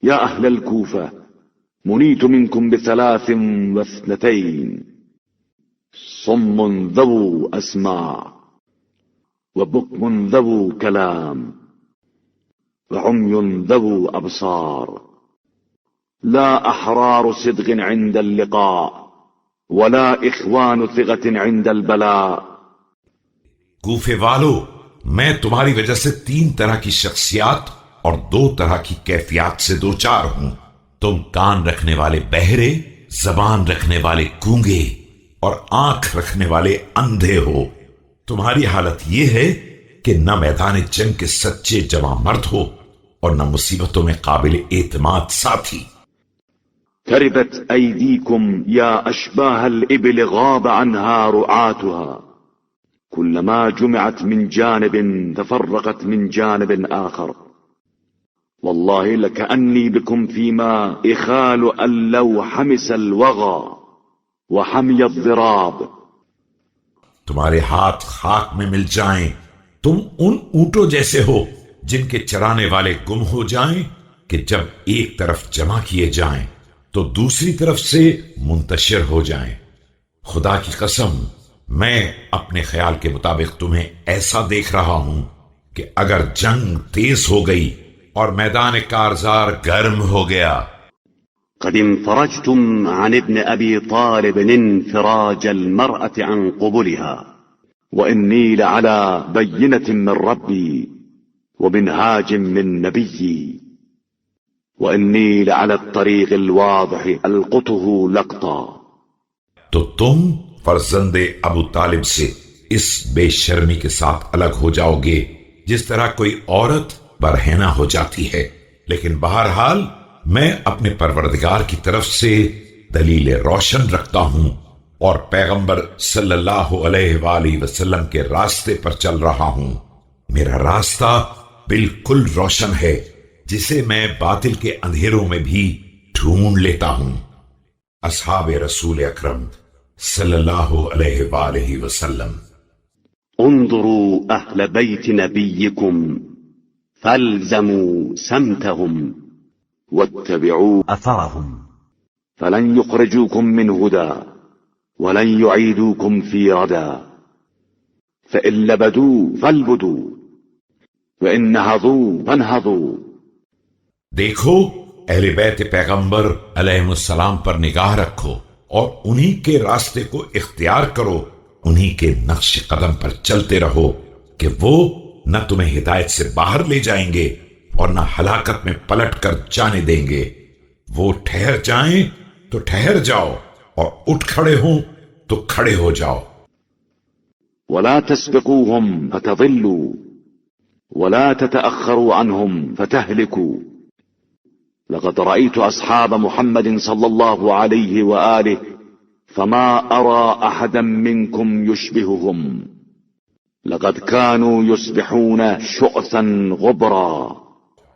يا أهل الكوفة منيت منكم ب23 صم ذو أسماع وبكم ذو كلام وعمي ذو أبصار لا أحرار صدق عند اللقاء ولا إخوان ثقة عند البلاء. کوفے والو، میں تمہاری وجہ سے 3 طرح کی شخصیات اور 2 طرح کی کیفیات سے دوچار ہوں. تم کان رکھنے والے بہرے، زبان رکھنے والے گونگے اور آنکھ رکھنے والے اندھے ہو. تمہاری حالت یہ ہے کہ نہ میدان جنگ کے سچے جواں مرد ہو اور نہ مصیبتوں میں قابل اعتماد ساتھی. تربت أيديكم يا أشباه الإبل غاب عنها رعاتها كلما جمعت من جانب تفرقت من جانب آخر والله لكأني بكم فيما إخال أن لو حمس الوغى وحمي الضراب. تمہارے ہاتھ خاک میں مل جائیں. تم ان اونٹوں جیسے ہو جن کے چرانے والے گم ہو جائیں کہ جب ایک طرف جمع کیے جائیں تو دوسری طرف سے منتشر ہو جائیں. خدا کی قسم میں اپنے خیال کے مطابق تمہیں ایسا دیکھ رہا ہوں کہ اگر جنگ تیز ہو گئی اور میدان کارزار گرم ہو گیا. قد انفرجتم عن ابن أبي طالب انفراج المرأة عن قبلها وإني لعلى بينة من ربي ومنهاج من نبيي وإني لعلى الطريق الواضح ألقطه لقطا. تو تم فرزند ابو طالب سے اس بے شرمی کے ساتھ الگ ہو جاؤ گے جس طرح کوئی عورت برہنہ ہو جاتی ہے. لیکن بہرحال میں اپنے پروردگار کی طرف سے دلیل روشن رکھتا ہوں اور پیغمبر صلی اللہ علیہ وآلہ وسلم کے راستے پر چل رہا ہوں. میرا راستہ بالکل روشن ہے جسے میں باطل کے اندھیروں میں بھی ڈھونڈ لیتا ہوں. اصحاب رسول اکرم صلی اللہ علیہ وآلہ وسلم. انظروا أهل بيت نبيكم فالزموا سمتهم واتبعوا أثرهم فلن يخرجوكم من هدى ولن يعيدوكم في ردى فإن لبدوا فالبدوا وإن نهضوا فانهضوا. دیکھو اہل بیت پیغمبر علیہ السلام پر نگاہ رکھو اور انہی کے راستے کو اختیار کرو. انہی کے نقش قدم پر چلتے رہو کہ وہ نہ تمہیں ہدایت سے باہر لے جائیں گے اور نہ ہلاکت میں پلٹ کر جانے دیں گے. وہ ٹھہر جائیں تو ٹھہر جاؤ اور اٹھ کھڑے ہوں تو کھڑے ہو جاؤ. ولا تسبقوهم فتضلوا ولا تتأخروا عنهم فتهلكوا. لقد رأيت أصحاب محمد صلى الله عليه وآله فما أرى أحدا منكم يشبههم. لقد كانوا يسبحون شؤثا غبرا.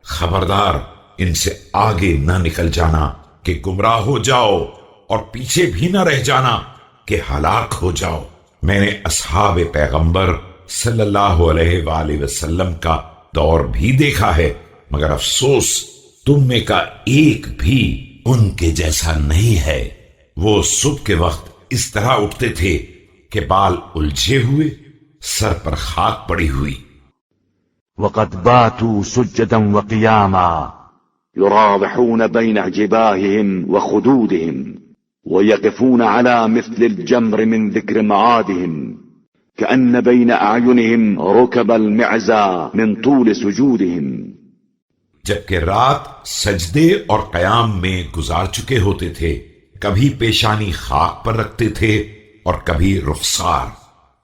خبردار ان سے آگے نہ نکل جانا کہ گمراہ ہو جاؤ اور پیچھے بھی نہ رہ جانا کہ ہلاک ہو جاؤ. میں نے اصحاب پیغمبر صلی اللہ علیہ وآلہ وسلم کا دور بھی دیکھا ہے مگر افسوس تم میں کا ایک بھی ان کے جیسا نہیں ہے. وہ صبح کے وقت اس طرح اٹھتے تھے کہ بال الجھے ہوئے، سر پر خاک پڑی ہوئی. وقد باتوا سجدا وقياما يراوحون بين جباههم وخدودهم ويقفون على مثل الجمر من ذكر معادهم كأن بين أعينهم ركب المعزى من طول سجودهم. جبکہ رات سجدے اور قیام میں گزار چکے ہوتے تھے، کبھی پیشانی خاک پر رکھتے تھے اور کبھی رخسار.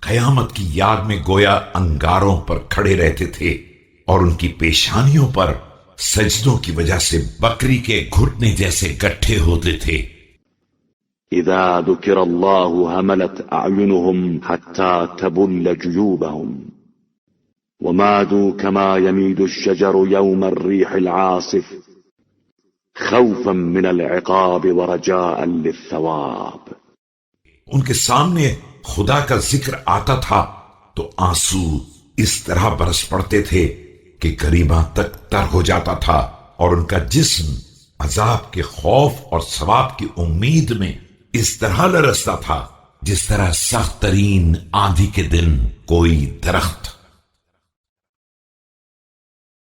قیامت کی یاد میں گویا انگاروں پر کھڑے رہتے تھے اور ان کی پیشانیوں پر سجدوں کی وجہ سے بکری کے گھٹنے جیسے گٹھے ہوتے تھے. اذا ذکر اللہ حملت اعینهم حتى تبل جیوبهم ومادوا كما يميد الشجر يوم الريح العاصف خوفا من العقاب ورجاء للثواب. ان کے سامنے خدا کا ذکر آتا تھا تو آنسو اس طرح برس پڑتے تھے کہ گریباں تک تر ہو جاتا تھا اور ان کا جسم عذاب کے خوف اور ثواب کی امید میں اس طرح لرزتا تھا جس طرح سخت ترین آندھی کے دن کوئی درخت